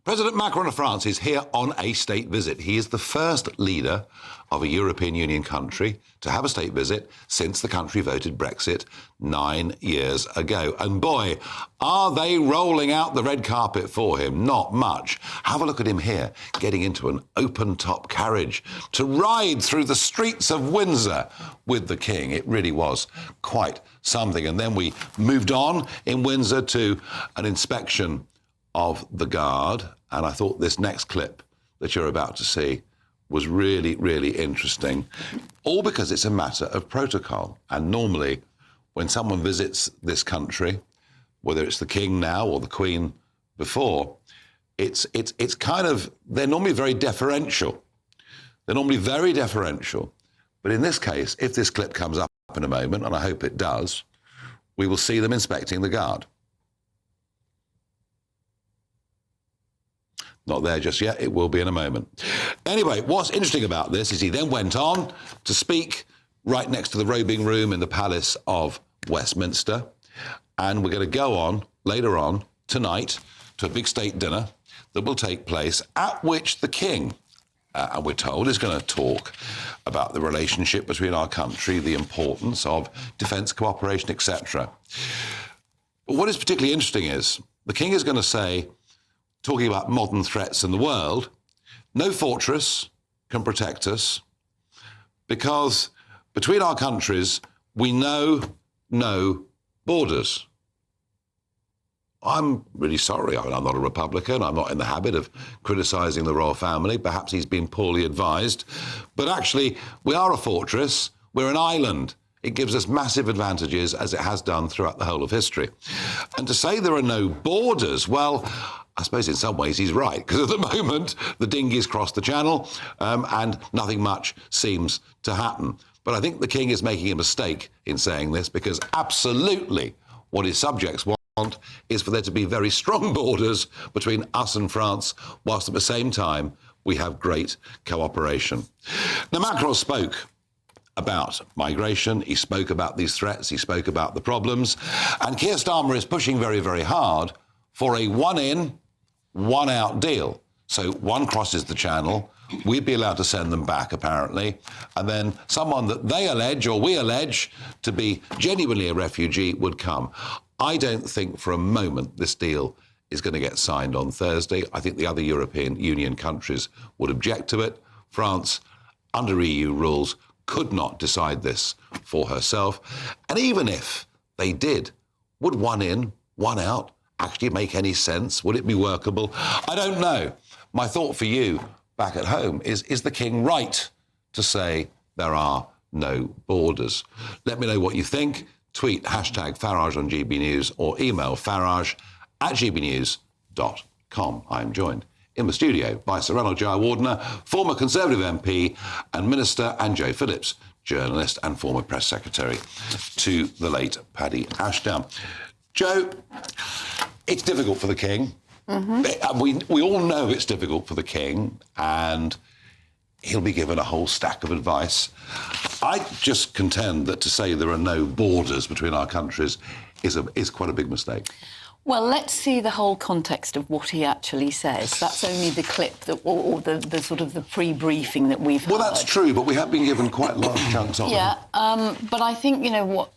President Macron of France is here on a state visit. He is the first leader of a European Union country to have a state visit since the country voted Brexit 9 years ago. And boy, are they rolling out the red carpet for him. Not much. Have a look at him here, getting into an open-top carriage to ride through the streets of Windsor with the King. It really was quite something. And then we moved on in Windsor to an inspection of the Guard, and I thought this next clip that you're about to see was really, really interesting, all because it's a matter of protocol. And normally, when someone visits this country, whether it's the King now or the Queen before, it's kind of, they're normally very deferential. They're normally very deferential. But in this case, if this clip comes up in a moment, and I hope it does, we will see them inspecting the Guard. Not there just yet. It will be in a moment. Anyway, what's interesting about this is he then went on to speak right next to the robing room in the Palace of Westminster. And we're going to go on later on tonight to a big state dinner that will take place at which the King, and we're told, is going to talk about the relationship between our country, the importance of defence cooperation, etc. But what is particularly interesting is the King is going to say, talking about modern threats in the world, no fortress can protect us because between our countries, we know no borders. I'm really sorry. I'm not a Republican. I'm not in the habit of criticising the royal family. Perhaps he's been poorly advised. But actually, we are a fortress. We're an island. It gives us massive advantages, as it has done throughout the whole of history. And to say there are no borders, well, I suppose in some ways he's right, because at the moment the dinghies cross the channel and nothing much seems to happen. But I think the King is making a mistake in saying this, because absolutely what his subjects want is for there to be very strong borders between us and France, whilst at the same time we have great cooperation. Now, Macron spoke about migration, he spoke about these threats, he spoke about the problems, and Keir Starmer is pushing very, very hard for a one-in, one-out deal. So one crosses the channel, we'd be allowed to send them back, apparently, and then someone that they allege, or we allege, to be genuinely a refugee would come. I don't think for a moment this deal is going to get signed on Thursday. I think the other European Union countries would object to it. France, under EU rules, could not decide this for herself. And even if they did, would one in, one out actually make any sense? Would it be workable? I don't know. My thought for you back at home is the King right to say there are no borders? Let me know what you think. Tweet #Farage on GB News or email farage@gbnews.com. I'm joined in the studio by Sir Ranald Jayawardena, former Conservative MP and Minister, and Joe Phillips, journalist and former press secretary to the late Paddy Ashdown. Joe, it's difficult for the King. Mm-hmm. We all know it's difficult for the King, and he'll be given a whole stack of advice. I just contend that to say there are no borders between our countries is quite a big mistake. Well, let's see the whole context of what he actually says. That's only the clip that, or the sort of the pre-briefing that we've heard. Well, that's true, but we have been given quite large chunks of it. Yeah, but I think, you know,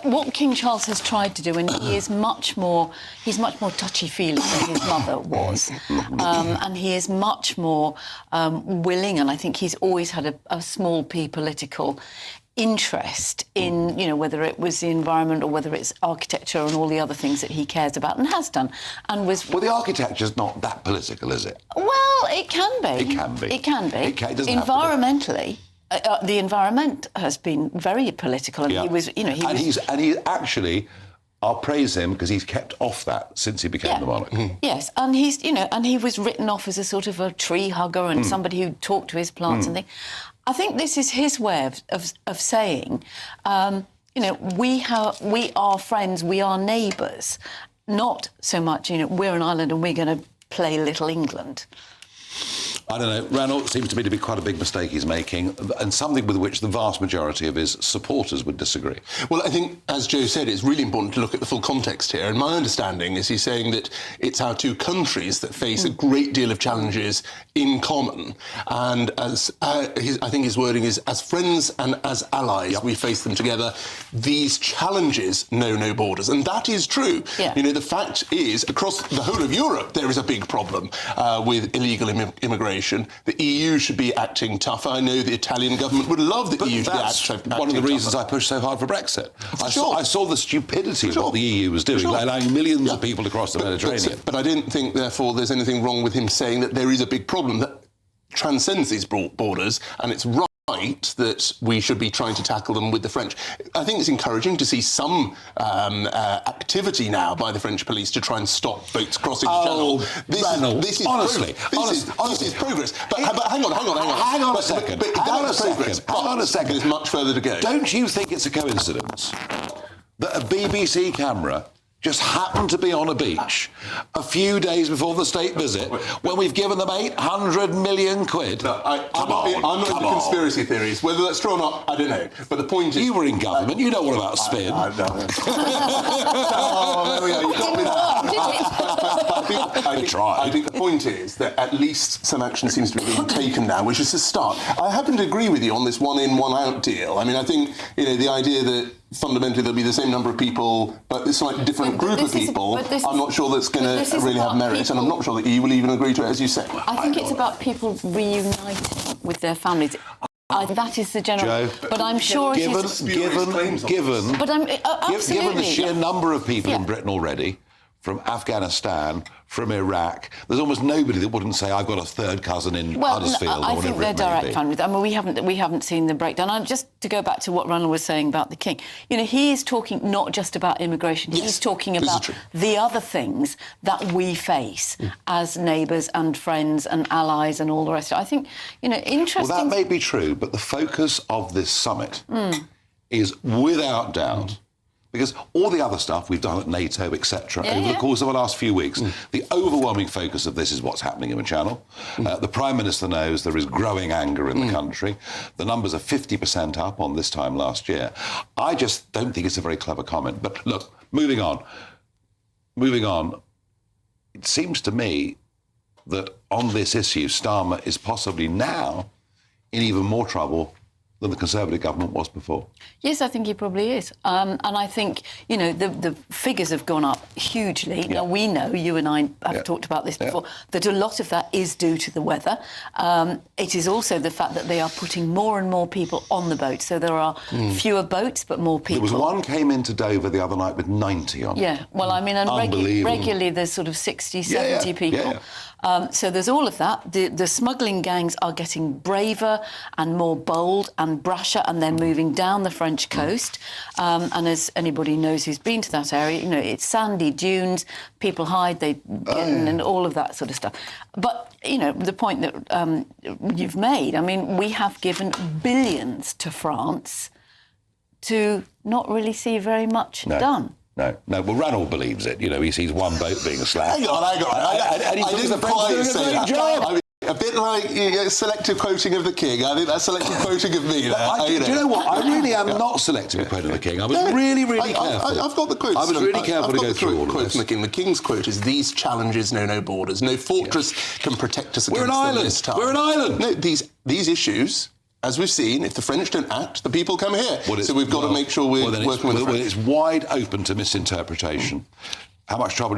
what King Charles has tried to do, and he's much more touchy-feely than his mother was, and he is much more willing, and I think he's always had a small p political interest in, you know, whether it was the environment or whether it's architecture and all the other things that he cares about and has done. And was... Well, the architecture's not that political, is it? Well, it can be. It can be. It can be. It doesn't Environmentally, the environment has been very political, and he was, you know, he actually, I'll praise him because he's kept off that since he became the monarch. Yes, and he's, you know, and he was written off as a sort of a tree hugger and somebody who talked to his plants and things. I think this is his way of saying, you know, we are friends, we are neighbours, not so much, you know, we're an island and we're going to play Little England. I don't know. Reynolds seems to me to be quite a big mistake he's making, and something with which the vast majority of his supporters would disagree. Well, I think, as Joe said, it's really important to look at the full context here. And my understanding is he's saying that it's our two countries that face a great deal of challenges in common. And as I think his wording is, as friends and as allies, we face them together. These challenges know no borders. And that is true. Yeah. You know, the fact is, across the whole of Europe, there is a big problem with illegal immigration. The EU should be acting tougher. I know the Italian government would love the EU to be acting tougher. One of the reasons I pushed so hard for Brexit. I saw the stupidity of what the EU was doing, allowing millions of people to cross the Mediterranean. But I didn't think, therefore, there's anything wrong with him saying that there is a big problem that transcends these borders, and it's right that we should be trying to tackle them with the French. I think it's encouraging to see some activity now by the French police to try and stop boats crossing the channel. This is honestly, this is progress. But hang on. Hang on a second. Hang on a second. There's much further to go. Don't you think it's a coincidence that a BBC camera just happened to be on a beach a few days before the state visit when we've given them 800 million quid? No, I'm not into conspiracy theories. Whether that's true or not, I don't know. But the point is... You were in government. You know all about spin. Oh, there we go. You got me there. I think the point is that at least some action seems to be being taken now, which is a start. I happen to agree with you on this one-in, one-out deal. I mean, I think, you know, the idea that fundamentally there'll be the same number of people, but it's like a different group of people. I'm not sure that's going to really have merit, and I'm not sure that you will even agree to it, as you say. I think it's about people reuniting with their families. That is the general... Joe, but I'm sure given but absolutely. Given the sheer number of people in Britain already, from Afghanistan, from Iraq, there's almost nobody that wouldn't say, I've got a third cousin in Huddersfield or whatever it may be. I think they're direct families. I mean, we haven't seen the breakdown. And just to go back to what Ronald was saying about the King, you know, he is talking not just about immigration, he's talking about the other things that we face as neighbours and friends and allies and all the rest of it. I think, you know, interesting... Well, that may be true, but the focus of this summit is, without doubt, because all the other stuff we've done at NATO, etc., over the course of the last few weeks, the overwhelming focus of this is what's happening in the Channel. The Prime Minister knows there is growing anger in the country. The numbers are 50% up on this time last year. I just don't think it's a very clever comment. But look, moving on, it seems to me that on this issue, Starmer is possibly now in even more trouble than the Conservative government was before. Yes, I think he probably is. And I think, you know, the figures have gone up hugely. Now, we know, you and I have talked about this before, that a lot of that is due to the weather. It is also the fact that they are putting more and more people on the boat. So there are fewer boats, but more people. There was one came into Dover the other night with 90 on it. Yeah, well, I mean, and regularly there's sort of 60, 70 people. So there's all of that. The smuggling gangs are getting braver and more bold and brasher, and they're moving down the French coast. And as anybody knows who's been to that area, you know, it's sandy dunes, people hide, they get in, and all of that sort of stuff. But, you know, the point that you've made, I mean, we have given billions to France to not really see very much done. No. Well, Ranald believes it. You know, he sees one boat being slapped. Hang on. And he thinks the French are doing a great job. I mean, a bit like selective quoting of the King. I think that's selective quoting of me. Do you know what? I really am not selectively quoting the King. I was really careful. I've got the quotes. I was really careful to go through all of this. From the King. The King's quote is, "These challenges know no borders. No fortress can protect us against them this time." We're an island. No, these issues, as we've seen, if the French don't act, the people come here. So we've got to make sure we're working with the French. It's wide open to misinterpretation. How much trouble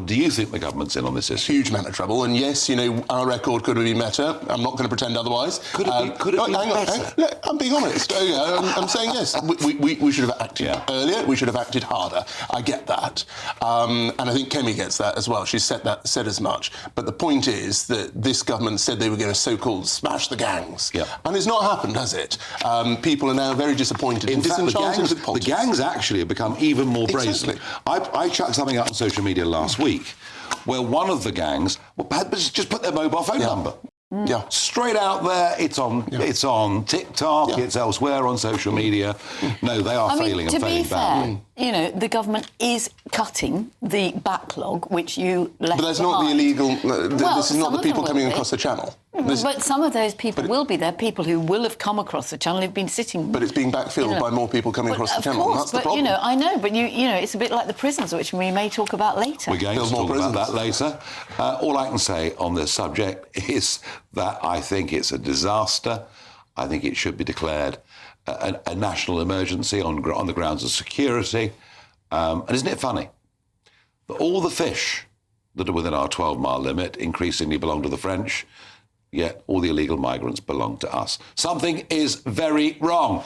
do you think the government's in on this issue? Huge amount of trouble. And yes, you know, our record could have been better. I'm not going to pretend otherwise. Could it be better? I'm being honest. I'm saying yes. We should have acted earlier. We should have acted harder. I get that. And I think Kemi gets that as well. She said as much. But the point is that this government said they were going to so-called smash the gangs. Yeah. And it's not happened, has it? People are now very disappointed and disenchanted with politics. The gangs actually have become even more brazen. Exactly. I chucked something out on social media last week where one of the gangs just put their mobile phone number. Yeah, straight out there. It's on TikTok. It's elsewhere on social media. No, they are failing and failing badly. You know, the government is cutting the backlog, which you left But that's behind. not the illegal... this is not the people coming across the channel. But some of those people will be there, people who will have come across the channel, who've been sitting... But it's being backfilled by more people coming across the channel. Of course, That's the but, problem. I know, but, it's a bit like the prisons, which we may talk about later. We're going to talk about that later. All I can say on this subject is that I think it's a disaster. I think it should be declared a national emergency on the grounds of security. And isn't it funny that all the fish that are within our 12-mile limit increasingly belong to the French, yet all the illegal migrants belong to us? Something is very wrong.